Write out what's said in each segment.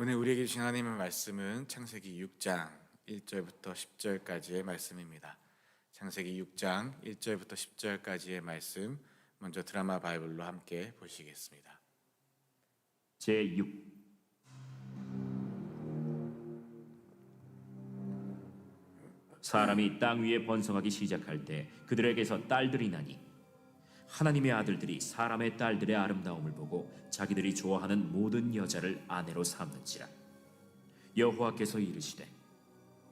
오늘 우리에게 주신 하나님의 말씀은 창세기 6장 1절부터 10절까지의 말씀입니다. 창세기 6장 1절부터 10절까지의 말씀 먼저 드라마 바이블로 함께 보시겠습니다. 제6. 사람이 땅 위에 번성하기 시작할 때 그들에게서 딸들이 나니 하나님의 아들들이 사람의 딸들의 아름다움을 보고 자기들이 좋아하는 모든 여자를 아내로 삼는지라. 여호와께서 이르시되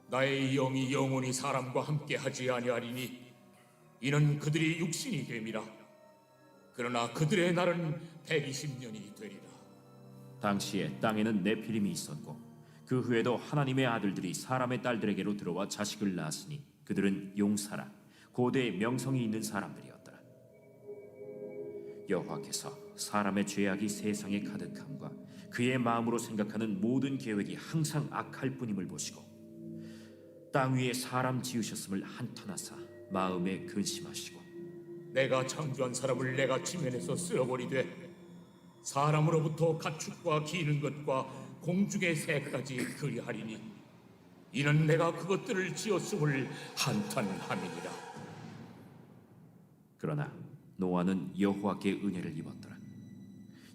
나의 영이 영원히 사람과 함께 하지 아니하리니 이는 그들이 육신이 됨이라. 그러나 그들의 날은 120년이 되리라. 당시에 땅에는 네피림이 있었고 그 후에도 하나님의 아들들이 사람의 딸들에게로 들어와 자식을 낳았으니 그들은 용사라 고대의 명성이 있는 사람들이었더라. 여호와께서 사람의 죄악이 세상에 가득함과 그의 마음으로 생각하는 모든 계획이 항상 악할 뿐임을 보시고 땅 위에 사람 지으셨음을 한탄하사 마음에 근심하시고 내가 창조한 사람을 내가 지면에서 쓸어버리되 사람으로부터 가축과 기는 것과 공중의 새까지 그리하리니 이는 내가 그것들을 지었음을 한탄함이니라. 그러나 노아는 여호와께 은혜를 입었더라.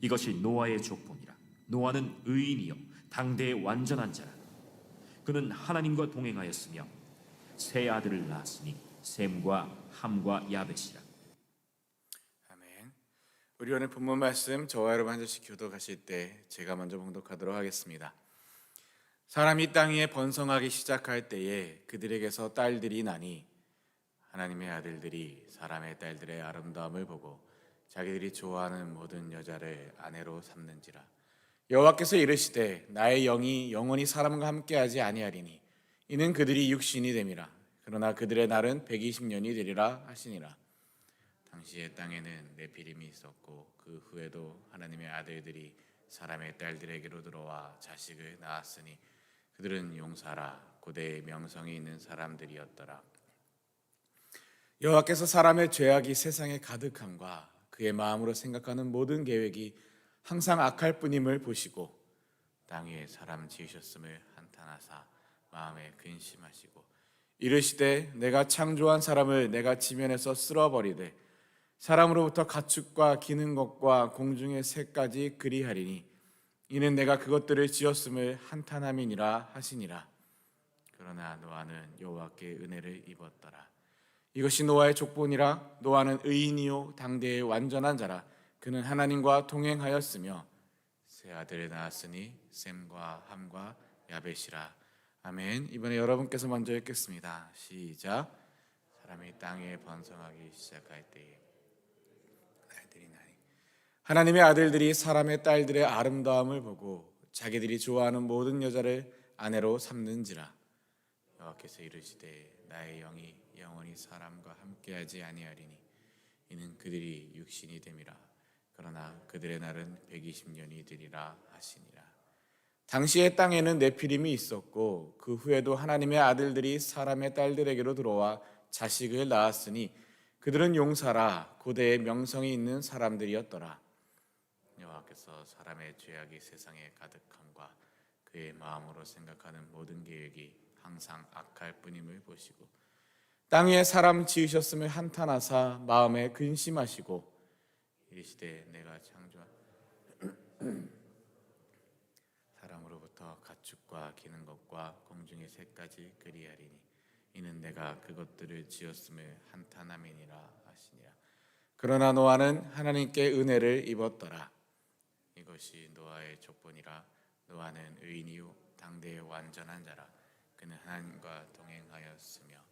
이것이 노아의 족보니라. 노아는 의인이요 당대의 완전한 자라. 그는 하나님과 동행하였으며 세 아들을 낳았으니 셈과 함과 야벳이라. 아멘. 우리 오늘 본문 말씀 저와 여러분 한 절씩 교독하실 때 제가 먼저 봉독하도록 하겠습니다. 사람이 땅 위에 번성하기 시작할 때에 그들에게서 딸들이 나니 하나님의 아들들이 사람의 딸들의 아름다움을 보고 자기들이 좋아하는 모든 여자를 아내로 삼는지라. 여호와께서 이르시되 나의 영이 영원히 사람과 함께하지 아니하리니 이는 그들이 육신이 됨이라. 그러나 그들의 날은 120년이 되리라 하시니라. 당시에 땅에는 네피림이 있었고 그 후에도 하나님의 아들들이 사람의 딸들에게로 들어와 자식을 낳았으니 그들은 용사라 고대의 명성이 있는 사람들이었더라. 여호와께서 사람의 죄악이 세상에 가득함과 그의 마음으로 생각하는 모든 계획이 항상 악할 뿐임을 보시고 땅 위에 사람 지으셨음을 한탄하사 마음에 근심하시고 이르시되 내가 창조한 사람을 내가 지면에서 쓸어버리되 사람으로부터 가축과 기는 것과 공중의 새까지 그리하리니 이는 내가 그것들을 지었음을 한탄함이니라 하시니라. 그러나 노아는 여호와께 은혜를 입었더라. 이것이 노아의 족보니라. 노아는 의인이요 당대의 완전한 자라. 그는 하나님과 동행하였으며 세 아들을 낳았으니 셈과 함과 야벳이라. 아멘. 이번에 여러분께서 먼저 읽겠습니다. 시작. 사람이 땅에 번성하기 시작할 때에 딸들이 나니 하나님의 아들들이 사람의 딸들의 아름다움을 보고 자기들이 좋아하는 모든 여자를 아내로 삼는지라. 여호와께서 이르시되 나의 영이 영원히 사람과 함께하지 아니하리니 이는 그들이 육신이 됨이라. 그러나 그들의 날은 120년이 되리라 하시니라. 당시에 땅에는 네피림이 있었고 그 후에도 하나님의 아들들이 사람의 딸들에게로 들어와 자식을 낳았으니 그들은 용사라 고대의 명성이 있는 사람들이었더라. 여호와께서 사람의 죄악이 세상에 가득함과 그의 마음으로 생각하는 모든 계획이 항상 악할 뿐임을 보시고 땅 위에 사람 지으셨음을 한탄하사 마음에 근심하시고 이르시되 내가 창조한 사람으로부터 가축과 기는 것과 공중의 새까지 그리하리니 이는 내가 그것들을 지었음을 한탄함이니라 하시니라. 그러나 노아는 하나님께 은혜를 입었더라. 이것이 노아의 족보니라. 노아는 의인이요 당대의 완전한 자라. 그는 하나님과 동행하였으며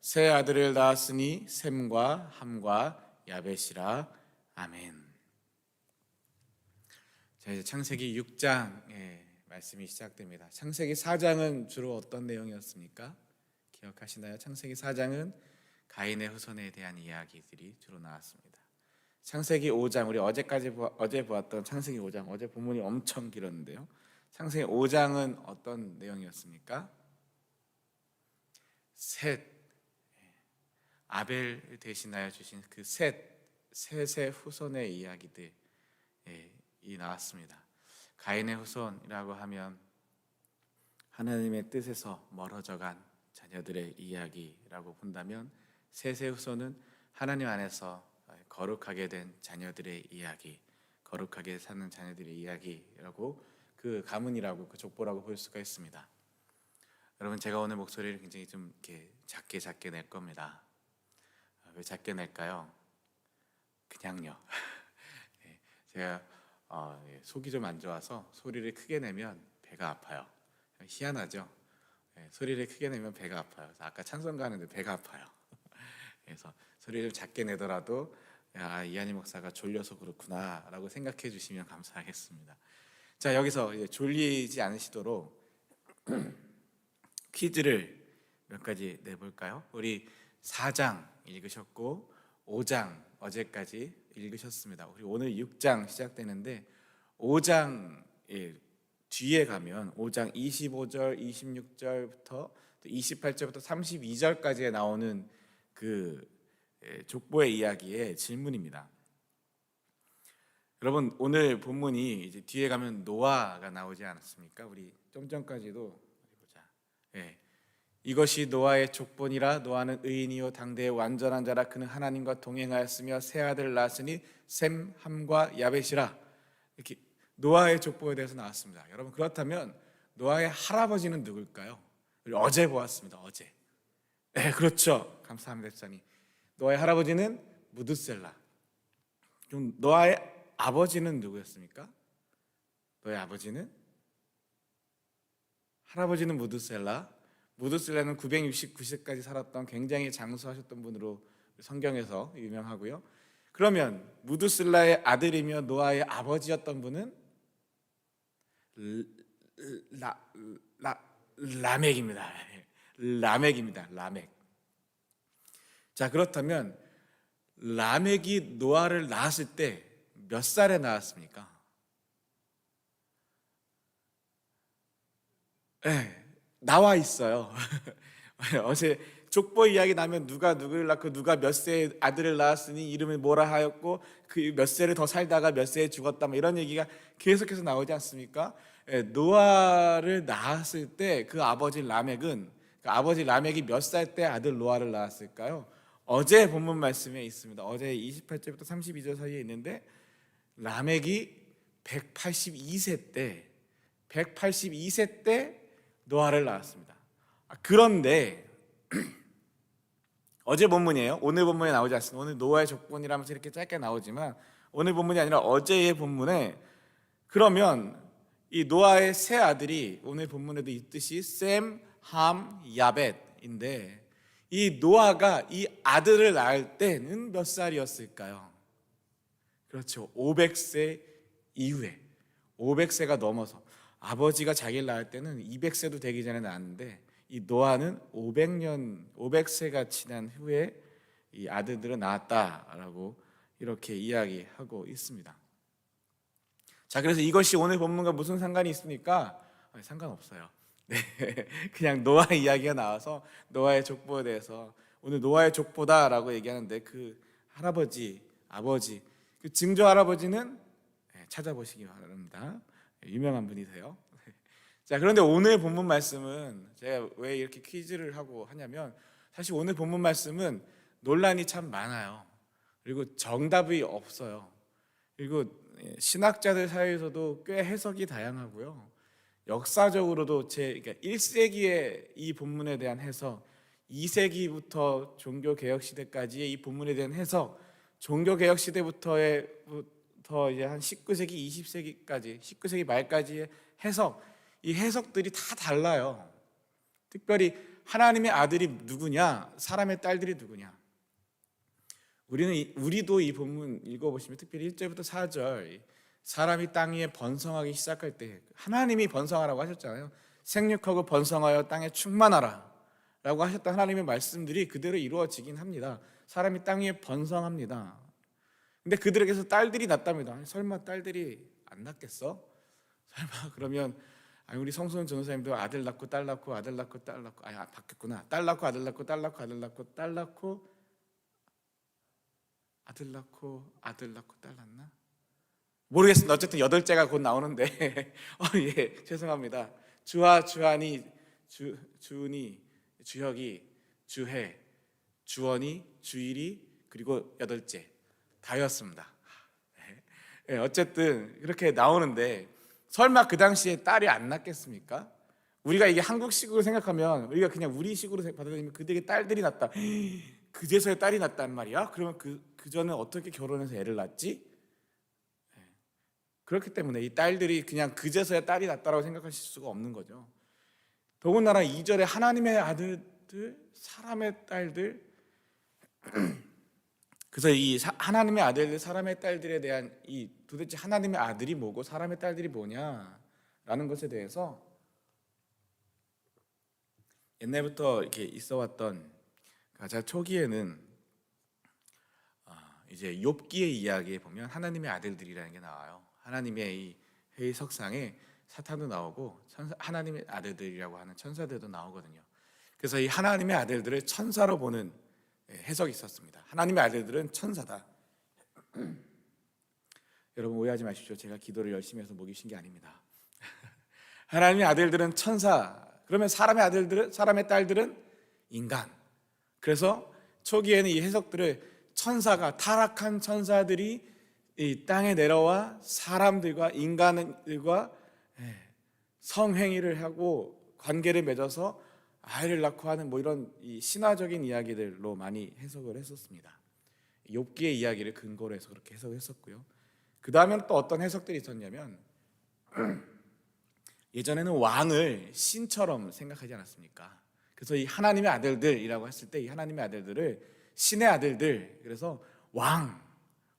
세 아들을 낳았으니 셈과 함과 야벳이라. 아멘. 자, 이제 창세기 6장의 말씀이 시작됩니다. 창세기 4장은 주로 어떤 내용이었습니까? 기억하시나요? 창세기 4장은 가인의 후손에 대한 이야기들이 주로 나왔습니다. 창세기 5장, 우리 어제 보았던 창세기 5장, 어제 본문이 엄청 길었는데요. 창세기 5장은 어떤 내용이었습니까? 셋, 아벨 대신하여 주신 그 셋의 후손의 이야기들이 나왔습니다. 가인의 후손이라고 하면 하나님의 뜻에서 멀어져간 자녀들의 이야기라고 본다면 셋의 후손은 하나님 안에서 거룩하게 된 자녀들의 이야기, 거룩하게 사는 자녀들의 이야기라고 그 가문이라고 그 족보라고 볼 수가 있습니다. 여러분, 제가 오늘 목소리를 굉장히 좀 이렇게 작게 낼 겁니다. 왜 작게 낼까요? 그냥요. 제가 속이 좀 안 좋아서 소리를 크게 내면 배가 아파요. 희한하죠? 소리를 크게 내면 배가 아파요. 그래서 아까 찬송가 하는데 배가 아파요. 그래서 소리를 작게 내더라도 이한희 목사가 졸려서 그렇구나라고 생각해 주시면 감사하겠습니다. 자, 여기서 졸리지 않으시도록 퀴즈를 몇 가지 내볼까요? 우리 4장 읽으셨고 5장 어제까지 읽으셨습니다. 우리 오늘 6장 시작되는데 5장 뒤에 가면 5장 25절, 26절부터 28절부터 32절까지에 나오는 그 족보의 이야기의 질문입니다. 여러분, 오늘 본문이 이제 뒤에 가면 노아가 나오지 않았습니까? 우리 좀 전까지도 보자. 이것이 노아의 족본이라. 노아는 의인이요 당대의 완전한 자라. 그는 하나님과 동행하였으며 세 아들을 낳았으니 셈, 함과 야벳이라. 이렇게 노아의 족보에 대해서 나왔습니다. 여러분, 그렇다면 노아의 할아버지는 누굴까요? 우리 어제 보았습니다. 어제. 그렇죠. 감사합니다, 목사님. 노아의 할아버지는 무드셀라. 그럼 노아의 아버지는 누구였습니까? 노아의 아버지는 할아버지는 무드셀라. 무드셀라는 969세까지 살았던 굉장히 장수하셨던 분으로 성경에서 유명하고요. 그러면 무드셀라의 아들이며 노아의 아버지였던 분은 라멕입니다. 라멕. 자, 그렇다면 라멕이 노아를 낳았을 때 몇 살에 낳았습니까? 나와 있어요. 어제 족보 이야기 나면 누가 누구를 낳고 누가 몇 세에 아들을 낳았으니 이름을 뭐라 하였고 그 몇 세를 더 살다가 몇 세에 죽었다, 뭐 이런 얘기가 계속해서 나오지 않습니까? 노아를 낳았을 때 그 아버지 라멕이 몇 살 때 아들 노아를 낳았을까요? 어제 본문 말씀에 있습니다. 어제 28절부터 32절 사이에 있는데 라멕이 182세 때 노아를 낳았습니다. 그런데 어제 본문이에요. 오늘 본문에 나오지 않습니다. 오늘 노아의 족본이라면서 이렇게 짧게 나오지만 오늘 본문이 아니라 어제의 본문에, 그러면 이 노아의 세 아들이 오늘 본문에도 있듯이 셈, 함, 야벳인데 이 노아가 이 아들을 낳을 때는 몇 살이었을까요? 그렇죠. 500세 이후에, 500세가 넘어서, 아버지가 자기를 낳을 때는 200세도 되기 전에 낳았는데 이 노아는 500세가 지난 후에 이 아들들을 낳았다라고 이렇게 이야기하고 있습니다. 자, 그래서 이것이 오늘 본문과 무슨 상관이 있습니까? 상관없어요. 그냥 노아 이야기가 나와서 노아의 족보에 대해서 오늘 노아의 족보다라고 얘기하는데 그 할아버지, 아버지, 그 증조 할아버지는 찾아보시기 바랍니다. 유명한 분이세요. 자, 그런데 오늘 본문 말씀은 제가 왜 이렇게 퀴즈를 하고 하냐면 사실 오늘 본문 말씀은 논란이 참 많아요. 그리고 정답이 없어요. 그리고 신학자들 사이에서도 꽤 해석이 다양하고요. 역사적으로도 그러니까 1세기의 이 본문에 대한 해석, 2세기부터 종교개혁 시대까지의 이 본문에 대한 해석, 종교개혁 시대부터 이제 한 19세기, 20세기까지, 19세기 말까지의 해석, 이 해석들이 다 달라요. 특별히 하나님의 아들이 누구냐, 사람의 딸들이 누구냐. 우리도 이 본문 읽어보시면 특별히 1절부터 4절, 사람이 땅 위에 번성하기 시작할 때 하나님이 번성하라고 하셨잖아요. 생육하고 번성하여 땅에 충만하라 라고 하셨던 하나님의 말씀들이 그대로 이루어지긴 합니다. 사람이 땅 위에 번성합니다. 근데 그들에게서 딸들이 낳답니다. 설마 딸들이 안 낳겠어? 설마 그러면 우리 성소년 전도사님도 아들 낳고 딸 낳고 아들 낳고 딸 낳고, 바뀌었구나. 딸 낳고 아들 낳고 딸 낳고 아들 낳고 딸 낳고 아들 낳고 아들 낳고 딸 낳나? 모르겠습니다. 어쨌든 8제가 곧 나오는데 예, 죄송합니다. 주와 주하니 주니 주혁이 주해 주원이 주일이 그리고 8제 다였습니다. 예, 어쨌든 이렇게 나오는데 설마 그 당시에 딸이 안 낳겠습니까? 우리가 이게 한국식으로 생각하면 우리가 그냥 우리식으로 받아들이면 그들에게 딸들이 낳다. 그제서야 딸이 낳단 말이야? 그러면 그 전에 어떻게 결혼해서 애를 낳지? 그렇기 때문에 이 딸들이 그냥 그제서야 딸이 낳다라고 생각하실 수가 없는 거죠. 더군다나 2절에 하나님의 아들들, 사람의 딸들. 그래서 이 하나님의 아들들, 사람의 딸들에 대한 이 도대체 하나님의 아들이 뭐고 사람의 딸들이 뭐냐라는 것에 대해서 옛날부터 이렇게 있어왔던 가장 초기에는 이제 욥기의 이야기에 보면 하나님의 아들들이라는 게 나와요. 하나님의 이 회의석상에 사탄도 나오고 하나님의 아들들이라고 하는 천사들도 나오거든요. 그래서 이 하나님의 아들들을 천사로 보는 해석이 있었습니다. 하나님의 아들들은 천사다. 여러분 오해하지 마십시오. 제가 기도를 열심히 해서 목이 쉰 게 아닙니다. 하나님의 아들들은 천사. 그러면 사람의 아들들은, 사람의 딸들은 인간. 그래서 초기에는 이 해석들을 천사가, 타락한 천사들이 이 땅에 내려와 사람들과 인간들과 성행위를 하고 관계를 맺어서 아이를 낳고 하는 뭐 이런 이 신화적인 이야기들로 많이 해석을 했었습니다. 욥기의 이야기를 근거로 해서 그렇게 해석을 했었고요. 그 다음에는 또 어떤 해석들이 있었냐면 예전에는 왕을 신처럼 생각하지 않았습니까? 그래서 이 하나님의 아들들이라고 했을 때 이 하나님의 아들들을 신의 아들들, 그래서 왕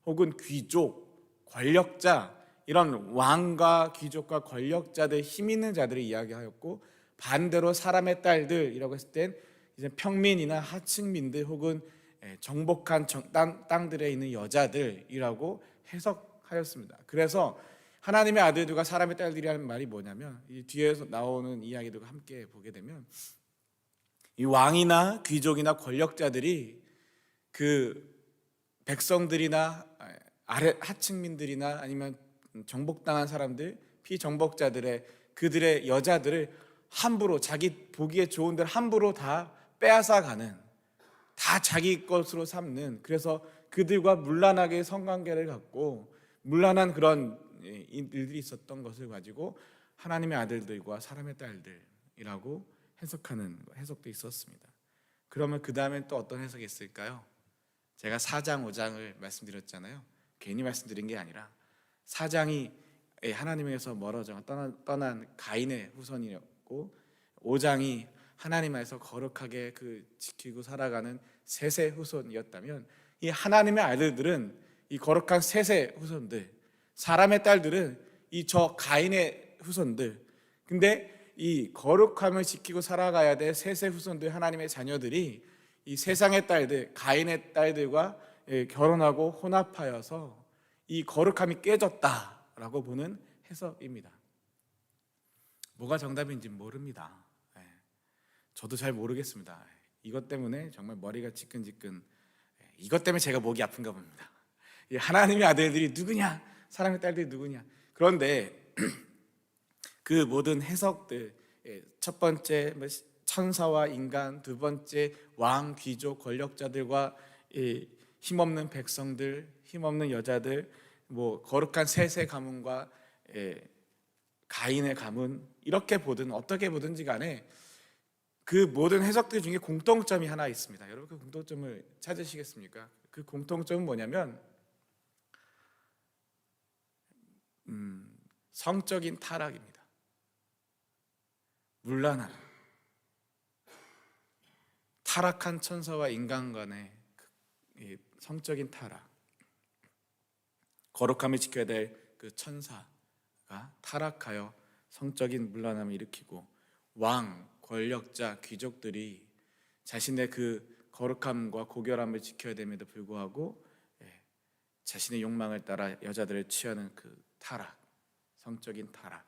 혹은 귀족, 권력자, 이런 왕과 귀족과 권력자들, 힘 있는 자들을 이야기하였고, 반대로 사람의 딸들이라고 했을 땐 이제 평민이나 하층민들 혹은 정복한 땅들에 있는 여자들이라고 해석하였습니다. 그래서 하나님의 아들들과 사람의 딸들이라는 말이 뭐냐면 이 뒤에서 나오는 이야기들과 함께 보게 되면 이 왕이나 귀족이나 권력자들이 그 백성들이나 아래 하층민들이나 아니면 정복당한 사람들, 피정복자들의 그들의 여자들을 함부로 자기 보기에 좋은 데를 함부로 다 빼앗아가는, 다 자기 것으로 삼는, 그래서 그들과 문란하게 성관계를 갖고 문란한 그런 일들이 있었던 것을 가지고 하나님의 아들들과 사람의 딸들이라고 해석하는 해석도 있었습니다. 그러면 그 다음엔 또 어떤 해석이 있을까요? 제가 4장 5장을 말씀드렸잖아요. 괜히 말씀드린 게 아니라 4장이 하나님에서 멀어져 떠난 가인의 후손이었고 5장이 하나님에서 거룩하게 지키고 살아가는 셋의 후손이었다면 이 하나님의 아들들은 이 거룩한 셋의 후손들, 사람의 딸들은 이 저 가인의 후손들. 근데 이 거룩함을 지키고 살아가야 될 셋의 후손들, 하나님의 자녀들이 이 세상의 딸들, 가인의 딸들과 결혼하고 혼합하여서 이 거룩함이 깨졌다라고 보는 해석입니다. 뭐가 정답인지 모릅니다. 저도 잘 모르겠습니다. 이것 때문에 정말 머리가 지끈지끈, 이것 때문에 제가 목이 아픈가 봅니다. 하나님의 아들들이 누구냐, 사람의 딸들이 누구냐. 그런데 그 모든 해석들, 첫 번째 천사와 인간, 두 번째 왕, 귀족, 권력자들과 힘없는 백성들, 힘없는 여자들, 뭐 거룩한 셋의 가문과 가인의 가문, 이렇게 보든 어떻게 보든지 간에 그 모든 해석들 중에 공통점이 하나 있습니다. 여러분 그 공통점을 찾으시겠습니까? 그 공통점은 뭐냐면 성적인 타락입니다. 문란함, 타락한 천사와 인간 간의 성적인 타락, 거룩함을 지켜야 될 그 천사가 타락하여 성적인 문란함을 일으키고 왕, 권력자, 귀족들이 자신의 그 거룩함과 고결함을 지켜야 됨에도 불구하고 자신의 욕망을 따라 여자들을 취하는 그 타락, 성적인 타락,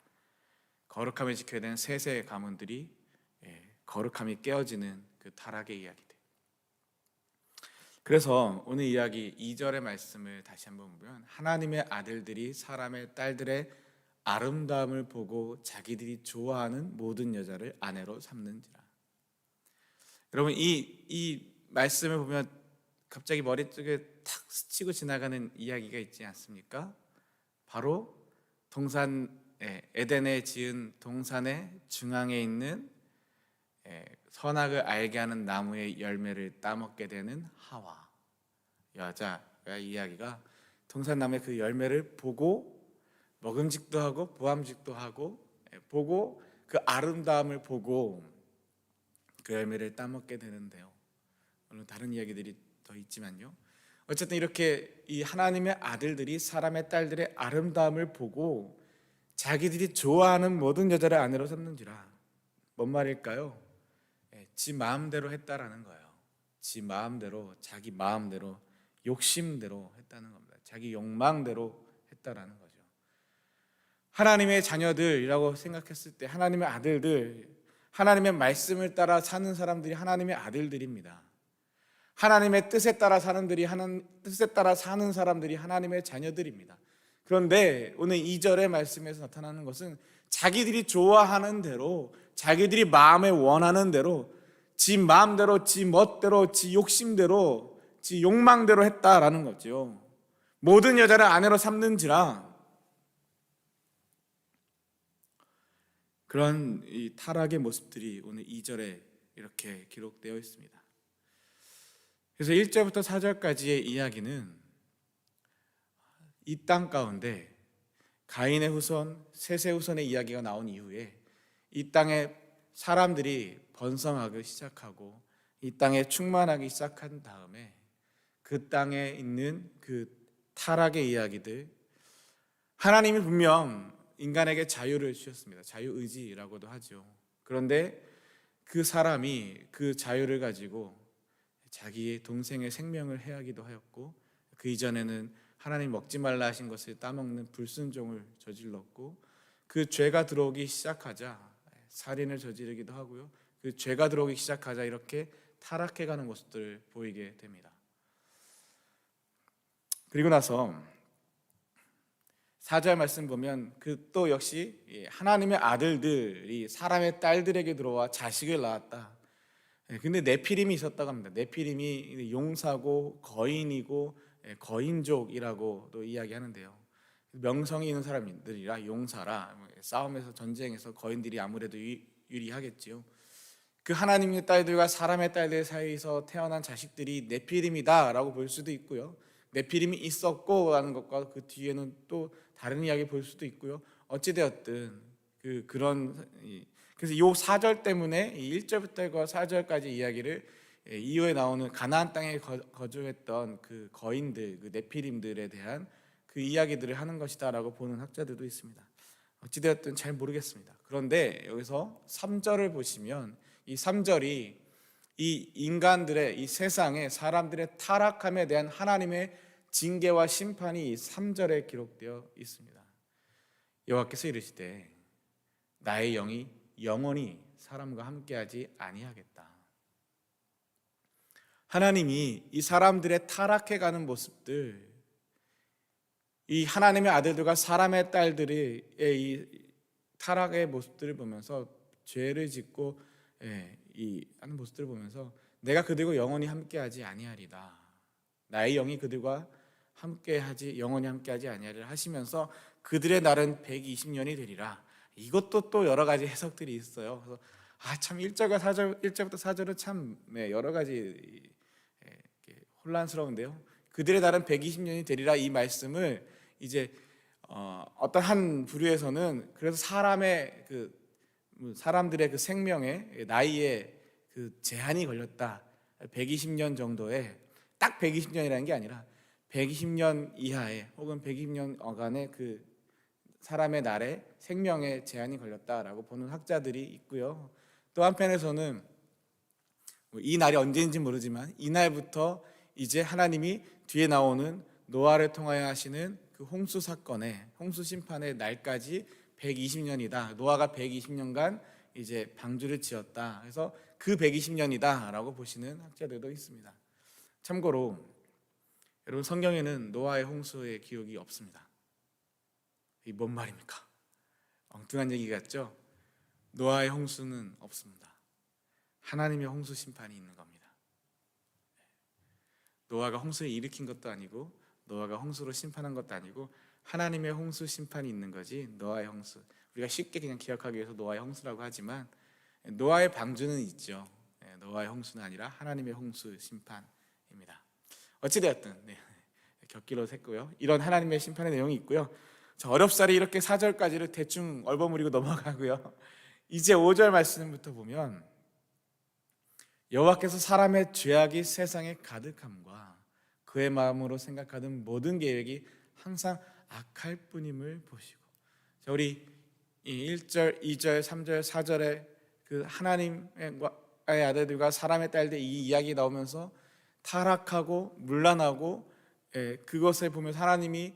거룩함을 지켜야 되는 셋의 가문들이 거룩함이 깨어지는 그 타락의 이야기들. 그래서 오늘 이야기 2절의 말씀을 다시 한번 보면 하나님의 아들들이 사람의 딸들의 아름다움을 보고 자기들이 좋아하는 모든 여자를 아내로 삼는지라. 여러분 이 말씀을 보면 갑자기 머릿속에 탁 스치고 지나가는 이야기가 있지 않습니까? 바로 에덴에 지은 동산의 중앙에 있는 선악을 알게 하는 나무의 열매를 따먹게 되는 하와 여자가 이야기가 동산나무의 그 열매를 보고 먹음직도 하고 보암직도 하고 보고 그 아름다움을 보고 그 열매를 따먹게 되는데요. 물론 다른 이야기들이 더 있지만요. 어쨌든 이렇게 이 하나님의 아들들이 사람의 딸들의 아름다움을 보고 자기들이 좋아하는 모든 여자를 아내로 삼는지라. 뭔 말일까요? 지 마음대로 했다라는 거예요. 지 마음대로, 자기 마음대로, 욕심대로 했다는 겁니다. 자기 욕망대로 했다라는 거죠. 하나님의 자녀들이라고 생각했을 때 하나님의 아들들, 하나님의 말씀을 따라 사는 사람들이 하나님의 아들들입니다. 하나님의 뜻에 따라 뜻에 따라 사는 사람들이 하나님의 자녀들입니다. 그런데 오늘 2절의 말씀에서 나타나는 것은 자기들이 좋아하는 대로, 자기들이 마음에 원하는 대로, 지 마음대로, 지 멋대로, 지 욕심대로, 지 욕망대로 했다라는 거죠. 모든 여자를 아내로 삼는지라. 그런 이 타락의 모습들이 오늘 2절에 이렇게 기록되어 있습니다. 그래서 1절부터 4절까지의 이야기는 이 땅 가운데 가인의 후손, 셋의 후손의 이야기가 나온 이후에 이 땅에 사람들이 번성하기 시작하고 이 땅에 충만하기 시작한 다음에 그 땅에 있는 그 타락의 이야기들, 하나님이 분명 인간에게 자유를 주셨습니다. 자유의지라고도 하죠. 그런데 그 사람이 그 자유를 가지고 자기의 동생의 생명을 해하기도 하였고, 그 이전에는 하나님 먹지 말라 하신 것을 따먹는 불순종을 저질렀고, 그 죄가 들어오기 시작하자 살인을 저지르기도 하고요, 그 죄가 들어오기 시작하자 이렇게 타락해가는 모습들을 보이게 됩니다. 그리고 나서 4절 말씀 보면 그 또 역시 하나님의 아들들이 사람의 딸들에게 들어와 자식을 낳았다. 근데 네피림이 있었다고 합니다. 네피림이 용사고 거인이고 거인족이라고도 이야기하는데요. 명성이 있는 사람들이라 용사라, 싸움에서 전쟁에서 거인들이 아무래도 유리하겠지요. 그 하나님의 딸들과 사람의 딸들 사이에서 태어난 자식들이 네피림이다라고 볼 수도 있고요. 네피림이 있었고 하는 것과 그 뒤에는 또 다른 이야기 볼 수도 있고요. 어찌되었든 그래서 이 4절 때문에 이 1절부터 4절까지 이야기를 이후에 나오는 가나안 땅에 거주했던 그 거인들, 그 네피림들에 대한 그 이야기들을 하는 것이다라고 보는 학자들도 있습니다. 어찌되었든 잘 모르겠습니다. 그런데 여기서 3절을 보시면 이 3절이 이 인간들의, 이 세상의 사람들의 타락함에 대한 하나님의 징계와 심판이 이 3절에 기록되어 있습니다. 여호와께서 이르시되 나의 영이 영원히 사람과 함께하지 아니하겠다. 하나님이 이 사람들의 타락해가는 모습들, 이 하나님의 아들들과 사람의 딸들의 이 타락의 모습들을 보면서 죄를 짓고 이 하는 모습들을 보면서 내가 그들과 영원히 함께하지 아니하리다. 나의 영이 그들과 영원히 함께하지 아니하리라 하시면서 그들의 날은 120년이 되리라. 이것도 또 여러 가지 해석들이 있어요. 그래서 참 1절부터 4절은 참 여러 가지 혼란스러운데요. 그들의 날은 120년이 되리라 이 말씀을 이제 어떤 한 부류에서는 그래서 사람들의 그 생명의 나이에 그 제한이 걸렸다. 120년 정도에, 딱 120년이라는 게 아니라 120년 이하에 혹은 120년 어간의 그 사람의 날에 생명의 제한이 걸렸다라고 보는 학자들이 있고요. 또 한편에서는 이 날이 언제인지 모르지만 이 날부터 이제 하나님이 뒤에 나오는 노아를 통하여 하시는 그 홍수 사건의 홍수 심판의 날까지 120년이다. 노아가 120년간 이제 방주를 지었다. 그래서 그 120년이다라고 보시는 학자들도 있습니다. 참고로 여러분, 성경에는 노아의 홍수의 기록이 없습니다. 이 뭔 말입니까? 엉뚱한 얘기 같죠? 노아의 홍수는 없습니다. 하나님의 홍수 심판이 있는 겁니다. 노아가 홍수를 일으킨 것도 아니고 노아가 홍수로 심판한 것도 아니고 하나님의 홍수 심판이 있는 거지. 노아의 홍수, 우리가 쉽게 그냥 기억하기 위해서 노아의 홍수라고 하지만 노아의 방주는 있죠. 노아의 홍수는 아니라 하나님의 홍수 심판입니다. 어찌되었든 곁길로 샜고요. 이런 하나님의 심판의 내용이 있고요. 자, 어렵사리 이렇게 4절까지를 대충 얼버무리고 넘어가고요. 이제 5절 말씀부터 보면 여호와께서 사람의 죄악이 세상에 가득함과 그의 마음으로 생각하는 모든 계획이 항상 악할 뿐임을 보시고. 자, 우리 1절, 2절, 3절, 4절에 그 하나님의 아들들과 사람의 딸들 이 이야기 나오면서 타락하고 문란하고, 그것을 보면서 하나님이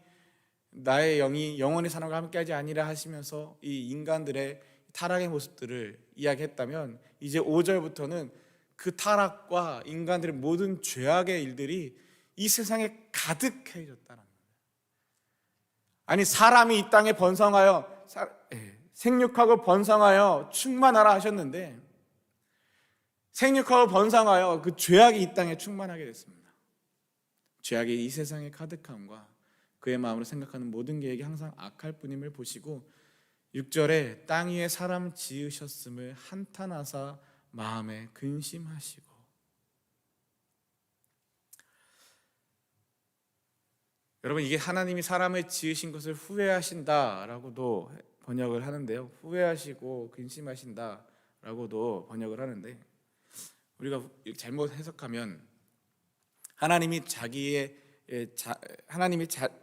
나의 영이 영원히 사람과 함께하지 아니라 하시면서 이 인간들의 타락의 모습들을 이야기했다면, 이제 5절부터는 그 타락과 인간들의 모든 죄악의 일들이 이 세상에 가득해졌다는 거예요. 아니, 사람이 이 땅에 번성하여 생육하고 번성하여 충만하라 하셨는데 생육하고 번성하여 그 죄악이 이 땅에 충만하게 됐습니다. 죄악이 이 세상에 가득함과 그의 마음으로 생각하는 모든 계획이 항상 악할 뿐임을 보시고, 6절에 땅 위에 사람 지으셨음을 한탄하사 마음에 근심하시고. 여러분, 이게 하나님이 사람을 지으신 것을 후회하신다라고도 번역을 하는데요. 후회하시고 근심하신다라고도 번역을 하는데, 우리가 잘못 해석하면 하나님이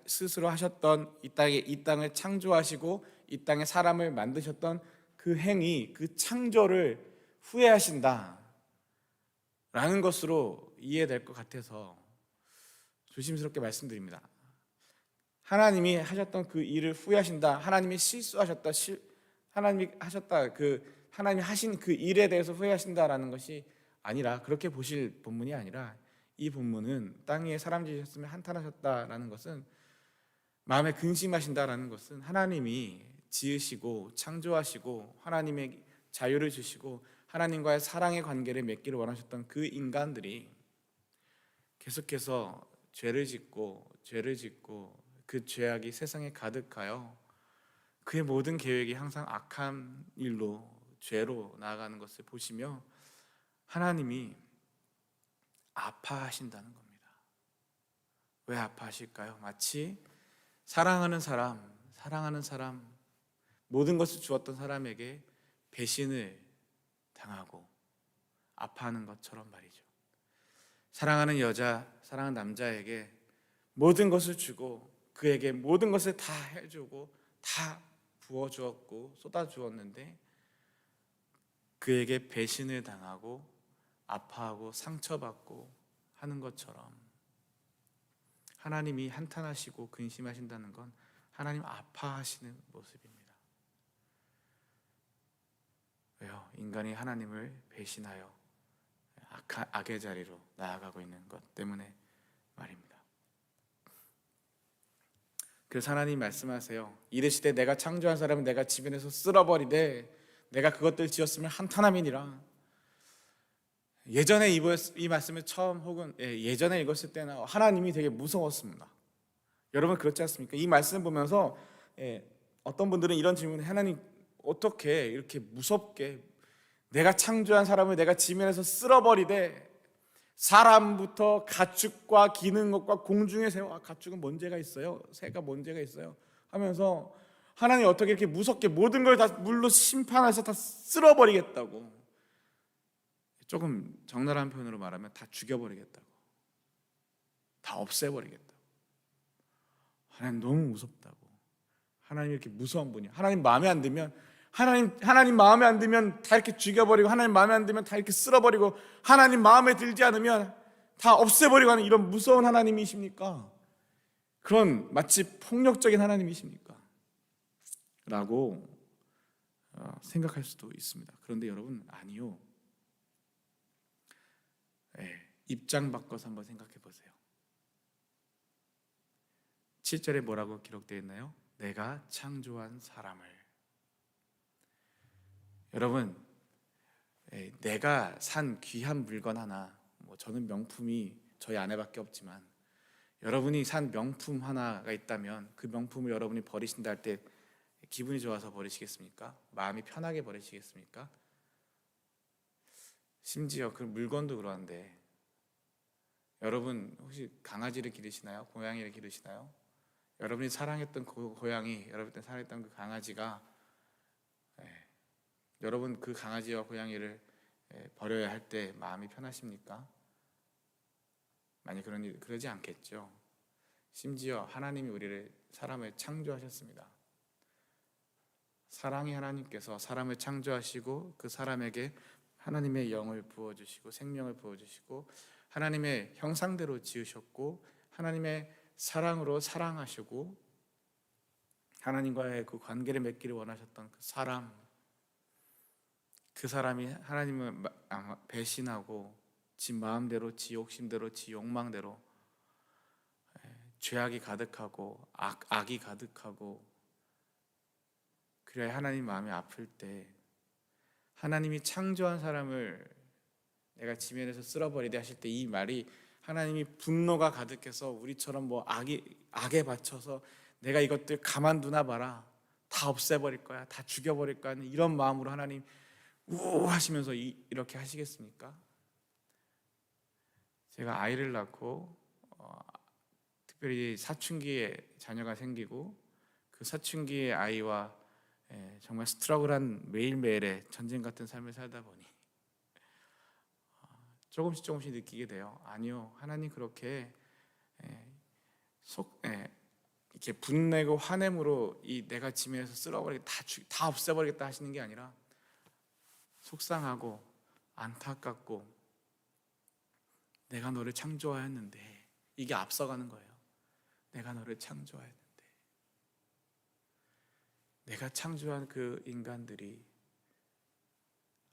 스스로 하셨던 이 땅을 창조하시고 이 땅에 사람을 만드셨던 그 행위, 그 창조를 후회하신다 라는 것으로 이해될 것 같아서 조심스럽게 말씀드립니다. 하나님이 하셨던 그 일을 후회하신다, 하나님이 실수하셨다, 하나님이 하신 그 일에 대해서 후회하신다라는 것이 아니라, 그렇게 보실 본문이 아니라, 이 본문은 땅 위에 사람 지으셨으면 한탄하셨다라는 것은, 마음에 근심하신다라는 것은 하나님이 지으시고 창조하시고 하나님의 자유를 주시고 하나님과의 사랑의 관계를 맺기를 원하셨던 그 인간들이 계속해서 죄를 짓고 그 죄악이 세상에 가득하여 그의 모든 계획이 항상 악한 일로, 죄로 나아가는 것을 보시며 하나님이 아파하신다는 겁니다. 왜 아파하실까요? 마치 사랑하는 사람, 모든 것을 주었던 사람에게 배신을 당하고 아파하는 것처럼 말이죠. 사랑하는 여자, 사랑하는 남자에게 모든 것을 주고 그에게 모든 것을 다 해주고 다 부어주었고 쏟아주었는데 그에게 배신을 당하고 아파하고 상처받고 하는 것처럼, 하나님이 한탄하시고 근심하신다는 건 하나님 아파하시는 모습입니다. 왜요? 인간이 하나님을 배신하여 악의 자리로 나아가고 있는 것 때문에 말입니다. 그래서 하나님 말씀하세요. 이르시되 내가 창조한 사람은 내가 지면에서 쓸어버리되 내가 그것들 지었으면 한탄함이니라. 예전에 이 말씀을 처음 혹은 예전에 읽었을 때는 하나님이 되게 무서웠습니다. 여러분 그렇지 않습니까? 이 말씀을 보면서 어떤 분들은 이런 질문을, 하나님 어떻게 이렇게 무섭게 내가 창조한 사람을 내가 지면에서 쓸어버리되 사람부터 가축과 기는 것과 공중의 새와, 가축은 뭔 죄가 있어요? 새가 뭔 죄가 있어요? 하면서 하나님 어떻게 이렇게 무섭게 모든 걸 다 물로 심판해서 다 쓸어버리겠다고, 조금 적나라한 표현으로 말하면 다 죽여버리겠다고, 다 없애버리겠다고. 하나님 너무 무섭다고. 하나님 이렇게 무서운 분이야. 하나님 마음에 안 들면 하나님 마음에 안 들면 다 이렇게 죽여버리고, 하나님 마음에 안 들면 다 이렇게 쓸어버리고, 하나님 마음에 들지 않으면 다 없애버리고 하는 이런 무서운 하나님이십니까? 그런 마치 폭력적인 하나님이십니까? 라고 생각할 수도 있습니다. 그런데 여러분, 아니요. 입장 바꿔서 한번 생각해 보세요. 7절에 뭐라고 기록되어 있나요? 내가 창조한 사람을. 여러분, 내가 산 귀한 물건 하나, 저는 명품이 저희 아내밖에 없지만 여러분이 산 명품 하나가 있다면 그 명품을 여러분이 버리신다 할 때 기분이 좋아서 버리시겠습니까? 마음이 편하게 버리시겠습니까? 심지어 그 물건도 그러한데, 여러분 혹시 강아지를 기르시나요? 고양이를 기르시나요? 여러분이 사랑했던 그 고양이, 여러분이 사랑했던 그 강아지가 여러분 그 강아지와 고양이를 버려야 할 때 마음이 편하십니까? 많이 그러지 않겠죠. 심지어 하나님이 우리를 사람을 창조하셨습니다. 사랑의 하나님께서 사람을 창조하시고 그 사람에게 하나님의 영을 부어주시고 생명을 부어주시고 하나님의 형상대로 지으셨고 하나님의 사랑으로 사랑하시고 하나님과의 그 관계를 맺기를 원하셨던 그 사람이 하나님을 배신하고 지 마음대로, 지 욕심대로, 지 욕망대로 죄악이 가득하고 악이 가득하고, 그래야 하나님 마음이 아플 때 하나님이 창조한 사람을 내가 지면에서 쓸어버리게 하실 때 이 말이 하나님이 분노가 가득해서 우리처럼 악에 받쳐서 내가 이것들 가만두나 봐라, 다 없애버릴 거야, 다 죽여버릴 거야 하는 이런 마음으로 하나님 우 하시면서 이렇게 하시겠습니까? 제가 아이를 낳고 특별히 사춘기에 자녀가 생기고 그 사춘기의 아이와 정말 스트러글한 매일매일의 전쟁 같은 삶을 살다 보니 조금씩 느끼게 돼요. 아니요, 하나님 그렇게 이렇게 분내고 화냄으로 이 내가 지면에서 쓸어버리고 다 없애버리겠다 하시는 게 아니라 속상하고 안타깝고 내가 너를 창조하였는데, 이게 앞서가는 거예요. 내가 너를 창조하였는데 내가 창조한 그 인간들이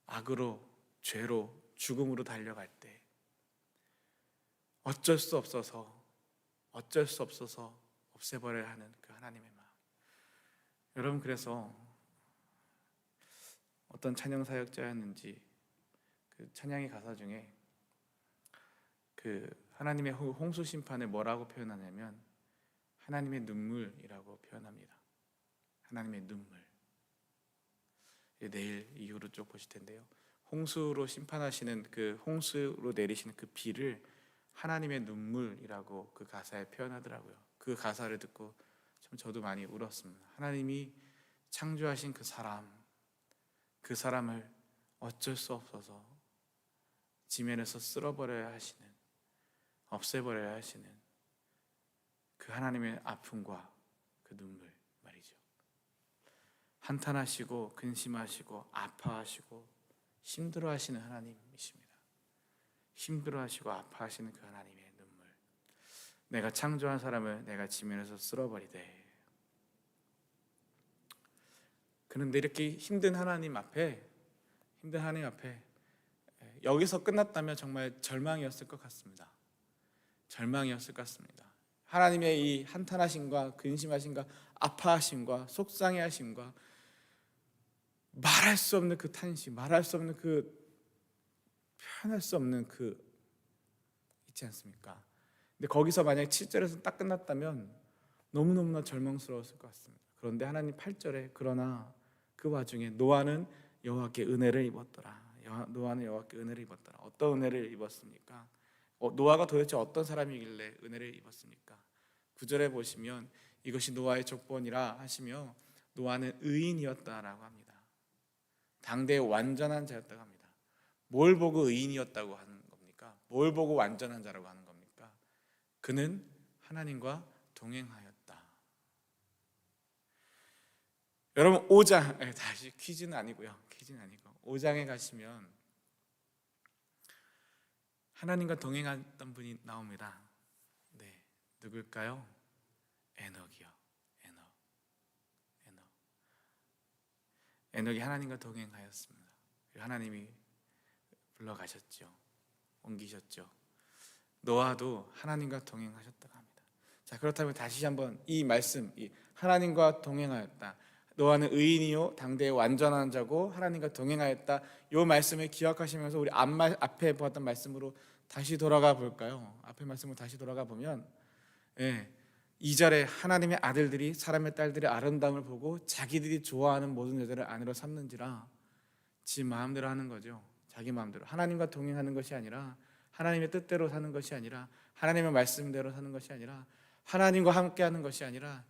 악으로, 죄로, 죽음으로 달려갈 때 어쩔 수 없어서 없애버려야 하는 그 하나님의 마음. 여러분, 그래서 어떤 찬양 사역자였는지 그 찬양의 가사 중에 그 하나님의 홍수 심판을 뭐라고 표현하냐면 하나님의 눈물이라고 표현합니다. 하나님의 눈물. 내일 이후로 쭉 보실 텐데요. 홍수로 심판하시는 그 홍수로 내리시는 그 비를 하나님의 눈물이라고 그 가사에 표현하더라고요. 그 가사를 듣고 참 저도 많이 울었습니다. 하나님이 창조하신 그 사람을 어쩔 수 없어서 지면에서 쓸어버려야 하시는, 없애버려야 하시는 그 하나님의 아픔과 그 눈물 말이죠. 한탄하시고 근심하시고 아파하시고 힘들어하시는 하나님이십니다. 힘들어하시고 아파하시는 그 하나님의 눈물. 내가 창조한 사람을 내가 지면에서 쓸어버리되. 그런데 이렇게 힘든 하나님 앞에 여기서 끝났다면 정말 절망이었을 것 같습니다. 절망이었을 것 같습니다. 하나님의 이 한탄하심과 근심하심과 아파하심과 속상해하심과 말할 수 없는 그 탄식, 말할 수 없는 그 표현할 수 없는 그 있지 않습니까? 근데 거기서 만약에 7절에서 딱 끝났다면 너무너무나 절망스러웠을 것 같습니다. 그런데 하나님 8절에 그러나 그 와중에 노아는 여호와께 은혜를 입었더라. 노아는 여호와께 은혜를 입었더라. 어떤 은혜를 입었습니까? 노아가 도대체 어떤 사람이길래 은혜를 입었습니까? 9절에 보시면 이것이 노아의 족본이라 하시며 노아는 의인이었다라고 합니다. 당대의 완전한 자였다고 합니다. 뭘 보고 의인이었다고 하는 겁니까? 뭘 보고 완전한 자라고 하는 겁니까? 그는 하나님과 동행하였다. 여러분 5장, 다시 퀴즈는 아니고 5장에 가시면 하나님과 동행했던 분이 나옵니다. 네, 누굴까요? 에녹이요. 에녹이 하나님과 동행하였습니다. 하나님이 불러가셨죠. 옮기셨죠. 노아도 하나님과 동행하셨다고 합니다. 자, 그렇다면 다시 한번 이 말씀, 이 하나님과 동행하였다, 노아는 의인이요 당대의 완전한 자고 하나님과 동행하였다, 이 말씀을 기억하시면서 우리 앞에 보았던 말씀으로 다시 돌아가 볼까요? 앞에 말씀으로 다시 돌아가 보면 2절에 하나님의 아들들이 사람의 딸들의 아름다움을 보고 자기들이 좋아하는 모든 여자를 아내로 삼는지라. 지 마음대로 하는 거죠. 자기 마음대로. 하나님과 동행하는 것이 아니라, 하나님의 뜻대로 사는 것이 아니라, 하나님의 말씀대로 사는 것이 아니라, 하나님과 함께하는 것이 아니라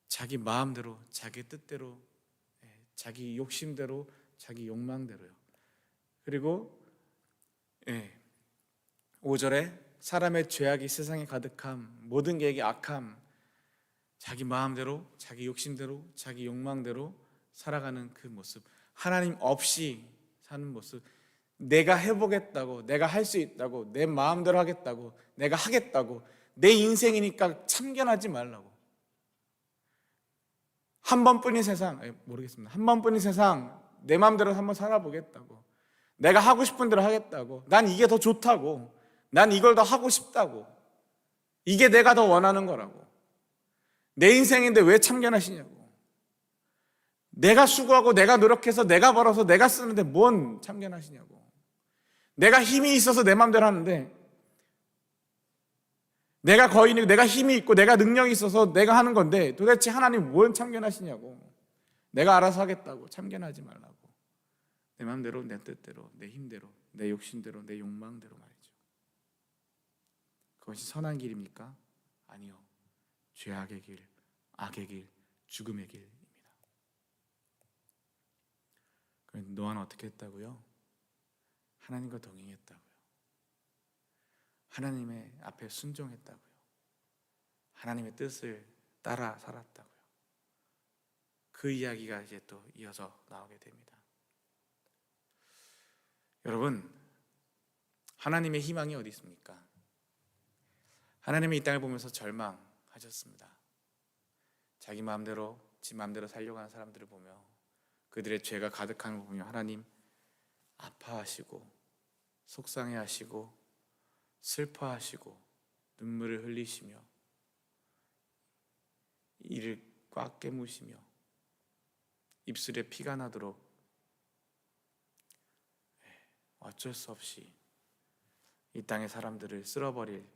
자기 마음대로, 자기 뜻대로, 자기 욕심대로, 자기 욕망대로요. 그리고 5절에 사람의 죄악이 세상에 가득함, 모든 계획이 악함, 자기 마음대로, 자기 욕심대로, 자기 욕망대로 살아가는 그 모습, 하나님 없이 사는 모습, 내가 해보겠다고, 내가 할 수 있다고, 내 마음대로 하겠다고, 내가 하겠다고, 내 인생이니까 참견하지 말라고. 한 번뿐인 세상, 모르겠습니다. 한 번뿐인 세상 내 마음대로 한번 살아보겠다고, 내가 하고 싶은 대로 하겠다고, 난 이게 더 좋다고, 난 이걸 더 하고 싶다고, 이게 내가 더 원하는 거라고, 내 인생인데 왜 참견하시냐고, 내가 수고하고 내가 노력해서 내가 벌어서 내가 쓰는데 뭔 참견하시냐고, 내가 힘이 있어서 내 마음대로 하는데, 내가 거인이고 내가 힘이 있고 내가 능력이 있어서 내가 하는 건데 도대체 하나님 뭔 참견하시냐고, 내가 알아서 하겠다고 참견하지 말라고, 내 마음대로, 내 뜻대로, 내 힘대로, 내 욕심대로, 내 욕망대로 말이죠. 그것이 선한 길입니까? 아니요. 죄악의 길, 악의 길, 죽음의 길입니다. 그런데 노아는 어떻게 했다고요? 하나님과 동행했다고요. 하나님의 앞에 순종했다고요. 하나님의 뜻을 따라 살았다고요. 그 이야기가 이제 또 이어서 나오게 됩니다. 여러분, 하나님의 희망이 어디 있습니까? 하나님의 이 땅을 보면서 절망하셨습니다. 자기 마음대로, 지 마음대로 살려고 하는 사람들을 보며, 그들의 죄가 가득한 걸 보며 하나님 아파하시고 속상해하시고 슬퍼하시고 눈물을 흘리시며 이를 꽉 깨무시며 입술에 피가 나도록 어쩔 수 없이 이 땅의 사람들을 쓸어버릴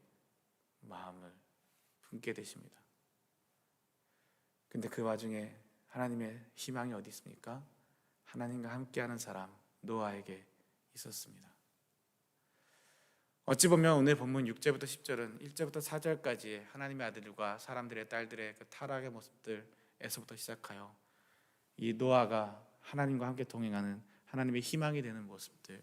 마음을 품게 되십니다. 근데 그 와중에 하나님의 희망이 어디 있습니까? 하나님과 함께하는 사람 노아에게 있었습니다. 어찌 보면 오늘 본문 6절부터 10절은 1절부터 4절까지 하나님의 아들들과 사람들의 딸들의 그 타락의 모습들에서부터 시작하여 이 노아가 하나님과 함께 동행하는 하나님의 희망이 되는 모습들,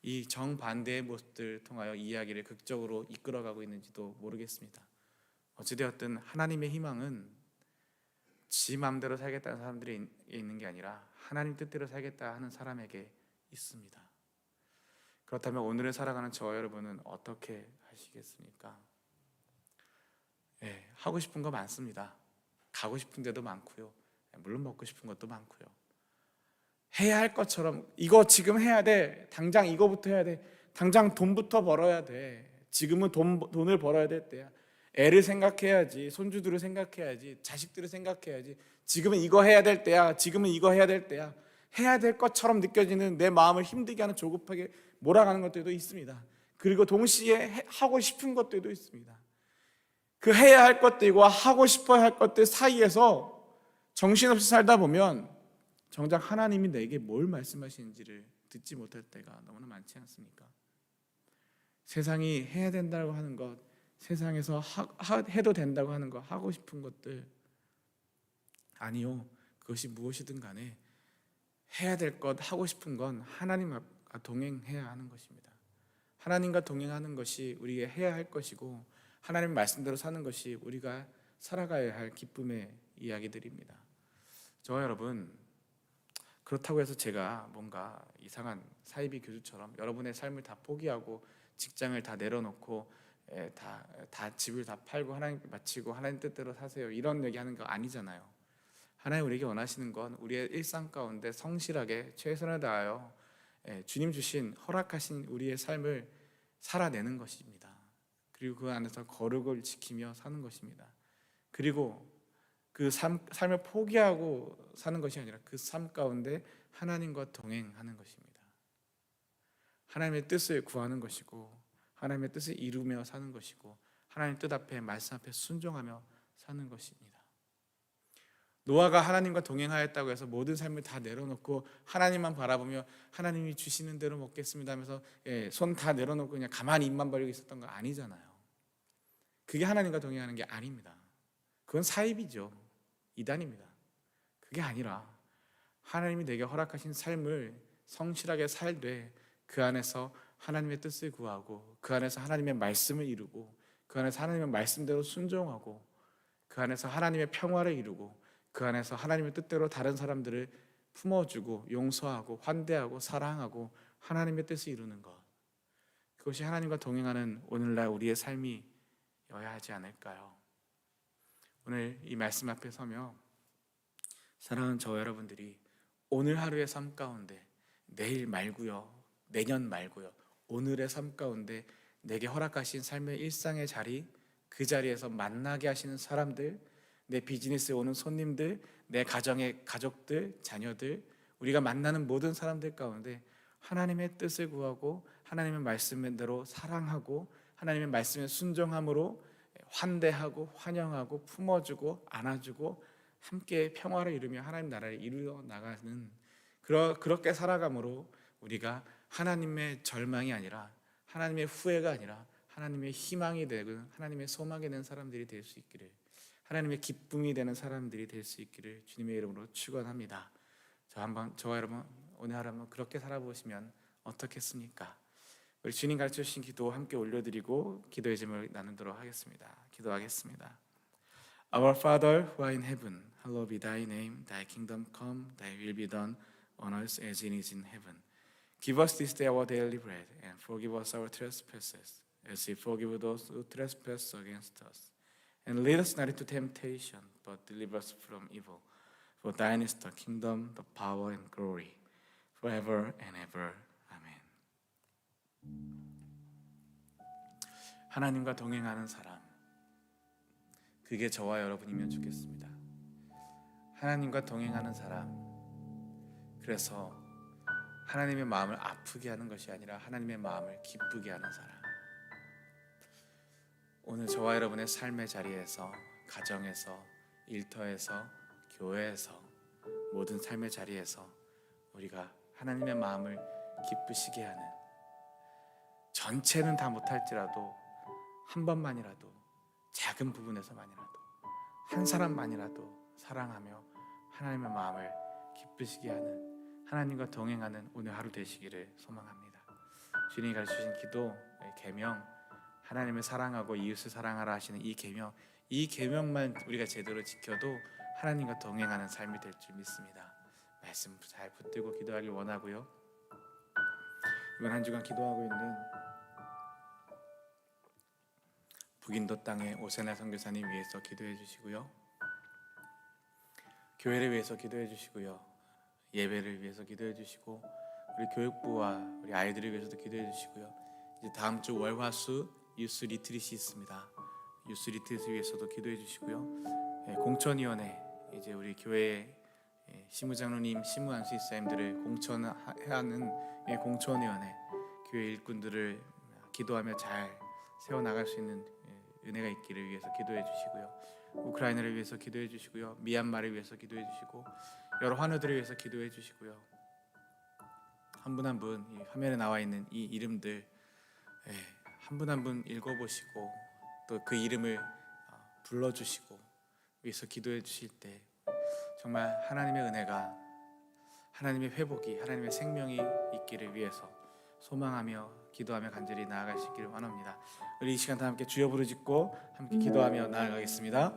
이 정반대의 모습들을 통하여 이야기를 극적으로 이끌어가고 있는지도 모르겠습니다. 어찌되었든 하나님의 희망은 지 마음대로 살겠다는 사람들이 있는 게 아니라 하나님 뜻대로 살겠다 하는 사람에게 있습니다. 그렇다면 오늘을 살아가는 저와 여러분은 어떻게 하시겠습니까? 하고 싶은 거 많습니다. 가고 싶은 데도 많고요. 물론 먹고 싶은 것도 많고요. 해야 할 것처럼 이거 지금 해야 돼. 당장 이거부터 해야 돼. 당장 돈부터 벌어야 돼. 지금은 돈을 벌어야 될 때야. 애를 생각해야지. 손주들을 생각해야지. 자식들을 생각해야지. 지금은 이거 해야 될 때야. 지금은 이거 해야 될 때야. 해야 될 것처럼 느껴지는 내 마음을 힘들게 하는 조급하게 몰아가는 것들도 있습니다. 그리고 동시에 하고 싶은 것들도 있습니다. 그 해야 할 것들과 하고 싶어야 할 것들 사이에서 정신없이 살다 보면 정작 하나님이 내게 뭘 말씀하시는지를 듣지 못할 때가 너무나 많지 않습니까? 세상이 해야 된다고 하는 것, 세상에서 해도 된다고 하는 것, 하고 싶은 것들, 아니요, 그것이 무엇이든 간에 해야 될 것, 하고 싶은 건 하나님과 동행해야 하는 것입니다. 하나님과 동행하는 것이 우리가 해야 할 것이고, 하나님의 말씀대로 사는 것이 우리가 살아가야 할 기쁨의 이야기들입니다. 저와 여러분, 그렇다고 해서 제가 뭔가 이상한 사이비 교주처럼 여러분의 삶을 다 포기하고 직장을 다 내려놓고 다 집을 다 팔고 하나님께 바치고 하나님 뜻대로 사세요, 이런 얘기하는 거 아니잖아요. 하나님 우리에게 원하시는 건 우리의 일상 가운데 성실하게 최선을 다하여 주님 주신 허락하신 우리의 삶을 살아내는 것입니다. 그리고 그 안에서 거룩을 지키며 사는 것입니다. 그리고 그 삶을 포기하고 사는 것이 아니라 그 삶 가운데 하나님과 동행하는 것입니다. 하나님의 뜻을 구하는 것이고 하나님의 뜻을 이루며 사는 것이고 하나님 뜻 앞에 말씀 앞에 순종하며 사는 것입니다. 노아가 하나님과 동행하였다고 해서 모든 삶을 다 내려놓고 하나님만 바라보며 하나님이 주시는 대로 먹겠습니다 하면서 손 다 내려놓고 그냥 가만히 입만 벌리고 있었던 거 아니잖아요. 그게 하나님과 동행하는 게 아닙니다. 그건 사입이죠. 이단입니다. 그게 아니라 하나님이 내게 허락하신 삶을 성실하게 살되 그 안에서 하나님의 뜻을 구하고 그 안에서 하나님의 말씀을 이루고 그 안에서 하나님의 말씀대로 순종하고 그 안에서 하나님의 평화를 이루고 그 안에서 하나님의 뜻대로 다른 사람들을 품어주고 용서하고 환대하고 사랑하고 하나님의 뜻을 이루는 것, 그것이 하나님과 동행하는 오늘날 우리의 삶이어야 하지 않을까요? 오늘 이 말씀 앞에 서며 사랑하는 저와 여러분들이 오늘 하루의 삶 가운데 내일 말고요, 내년 말고요, 오늘의 삶 가운데 내게 허락하신 삶의 일상의 자리, 그 자리에서 만나게 하시는 사람들, 내 비즈니스에 오는 손님들, 내 가정의 가족들, 자녀들, 우리가 만나는 모든 사람들 가운데 하나님의 뜻을 구하고 하나님의 말씀대로 사랑하고 하나님의 말씀에 순종함으로 환대하고 환영하고 품어주고 안아주고 함께 평화를 이루며 하나님 나라를 이루어 나가는 그렇게 살아감으로 우리가 하나님의 절망이 아니라 하나님의 후회가 아니라 하나님의 희망이 되고 하나님의 소망이 되는 사람들이 될 수 있기를, 하나님의 기쁨이 되는 사람들이 될 수 있기를 주님의 이름으로 축원합니다. 저와 여러분 오늘 하루 한번 그렇게 살아보시면 어떻겠습니까? 우리 주님 가르쳐 주신 기도 함께 올려드리고 기도의 제목을 나누도록 하겠습니다. 기도하겠습니다. Our Father who art in heaven, hallowed be thy name. Thy kingdom come, thy will be done on earth as it is in heaven. Give us this day our daily bread, and forgive us our trespasses, as we forgive those who trespass against us. And lead us not into temptation, but deliver us from evil. For thine is the kingdom, the power, and glory, forever and ever. 아멘. 하나님과 동행하는 사람, 그게 저와 여러분이면 좋겠습니다. 하나님과 동행하는 사람, 그래서 하나님의 마음을 아프게 하는 것이 아니라 하나님의 마음을 기쁘게 하는 사람. 오늘 저와 여러분의 삶의 자리에서, 가정에서, 일터에서, 교회에서, 모든 삶의 자리에서 우리가 하나님의 마음을 기쁘시게 하는, 전체는 다 못할지라도 한 번만이라도, 작은 부분에서만이라도 한 사람만이라도 사랑하며 하나님의 마음을 기쁘시게 하는, 하나님과 동행하는 오늘 하루 되시기를 소망합니다. 주님이 가르치신 기도, 계명, 하나님을 사랑하고 이웃을 사랑하라 하시는 이 계명만 우리가 제대로 지켜도 하나님과 동행하는 삶이 될 줄 믿습니다. 말씀 잘 붙들고 기도하길 원하고요. 이번 한 주간 기도하고 있는 북인도 땅의 오세나 선교사님 위해서 기도해 주시고요. 교회를 위해서 기도해 주시고요. 예배를 위해서 기도해 주시고 우리 교육부와 우리 아이들을 위해서도 기도해 주시고요. 이제 다음 주 월화수 유스 리트릿이 있습니다. 유스 리트릿을 위해서도 기도해 주시고요. 공천위원회, 이제 우리 교회 시무장로님, 시무안수 이사님들을 공천해야 하는 공천위원회, 교회 일꾼들을 기도하며 잘 세워나갈 수 있는 은혜가 있기를 위해서 기도해 주시고요. 우크라이나를 위해서 기도해 주시고요. 미얀마를 위해서 기도해 주시고 여러 환우들을 위해서 기도해 주시고요. 한 분 한 분 화면에 나와 있는 이 이름들 한 분 한 분 읽어보시고 또 그 이름을 불러주시고 위해서 기도해 주실 때 정말 하나님의 은혜가, 하나님의 회복이, 하나님의 생명이 있기를 위해서 소망하며 기도하며 간절히 나아가시기를 원합니다. 우리 이 시간 다 함께 주여 부르짖고 함께 기도하며 나아가겠습니다.